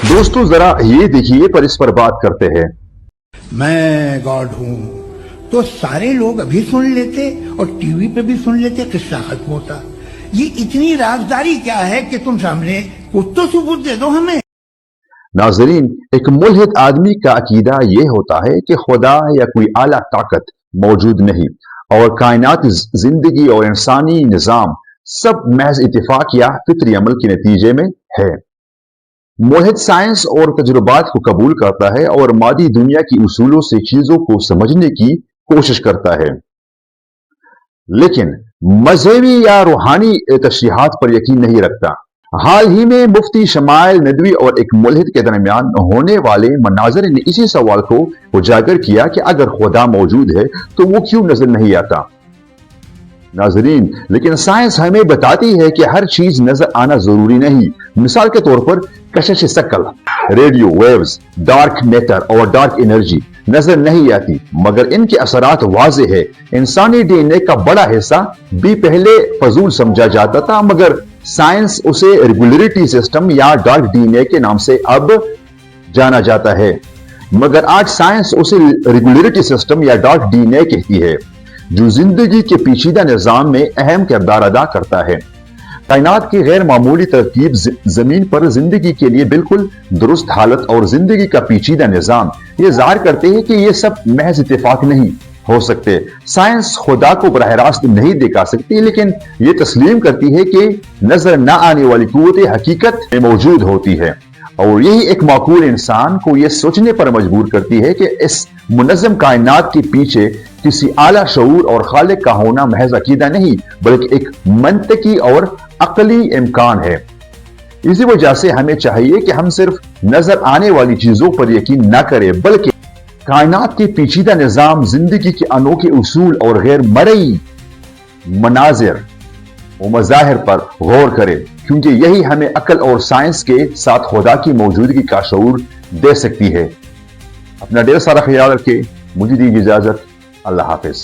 दोस्तों जरा ये देखिए, पर इस पर बात करते हैं। मैं गॉड हूं तो सारे लोग अभी सुन लेते और टीवी पे भी सुन लेते, किस्सा खत्म होता। ये इतनी राजदारी क्या है कि तुम सामने कुछ तो सबूत दे दो हमें। नाजरीन, एक मुल्हिद आदमी का अकीदा यह होता है कि खुदा या कोई आला ताकत मौजूद नहीं और कायनात, जिंदगी और इंसानी निजाम सब महज इत्तेफाक या फितरी अमल के नतीजे में है। मुल्हिद साइंस और तजुर्बात को कबूल करता है और मादी दुनिया की उसूलों से चीजों को समझने की कोशिश करता है, लेकिन मजहबी या रूहानी तशरीहात पर यकीन नहीं रखता। हाल ही में मुफ्ती शमाइल नदवी और एक मुल्हिद के दरमियान होने वाले मनाजरे ने इसी सवाल को उजागर किया कि अगर खुदा मौजूद है तो वो क्यों नजर नहीं आता। नाजरीन, लेकिन साइंस हमें बताती है कि हर चीज नजर आना जरूरी नहीं। मिसाल के तौर पर कशिश शकल, रेडियो वेव्स, डार्क मैटर और डार्क एनर्जी नजर नहीं आती, मगर इनके असरात वाज़ेह है। इंसानी डीएनए का बड़ा हिस्सा भी पहले फजूल समझा जाता था, मगर साइंस उसे रेगुलरिटी सिस्टम या डार्क डीएनए के नाम से अब जाना जाता है। मगर आज साइंस उसे रेगुलरिटी सिस्टम या डार्क डीएनए कहती है, जो जिंदगी के पेचीदा निजाम में अहम किरदार अदा करता है। कायनात की गैर मामूली तरकीब, जमीन पर जिंदगी के लिए बिल्कुल दुरुस्त हालत और जिंदगी का पेचीदा निजाम ये जाहिर करते हैं कि ये सब महज इत्तेफाक नहीं हो सकते। साइंस खुदा को बराह रास्त नहीं दिखा सकती, लेकिन ये तस्लीम करती है कि नजर न आने वाली कुव्वत हकीकत में मौजूद होती है, और यही एक माकूल इंसान को यह सोचने पर मजबूर करती है कि इस मुनज़्ज़म कायनात के पीछे किसी आला शऊर और खालिक का होना महज अकीदा नहीं, बल्कि एक मंतकी और अकली इम्कान है। इसी वजह से हमें चाहिए कि हम सिर्फ नजर आने वाली चीजों पर यकीन न करें, बल्कि कायनात के पेचीदा निजाम, जिंदगी के अनोखे उसूल और गैर मरई मनाजिर और मज़ाहिर पर गौर करें, क्योंकि यही हमें अकल और साइंस के साथ खुदा की मौजूदगी का शऊर दे सकती है। अपना ढेर सारा ख्याल रखें। मुझे दीजिए इजाजत। अल्लाह हाफिज।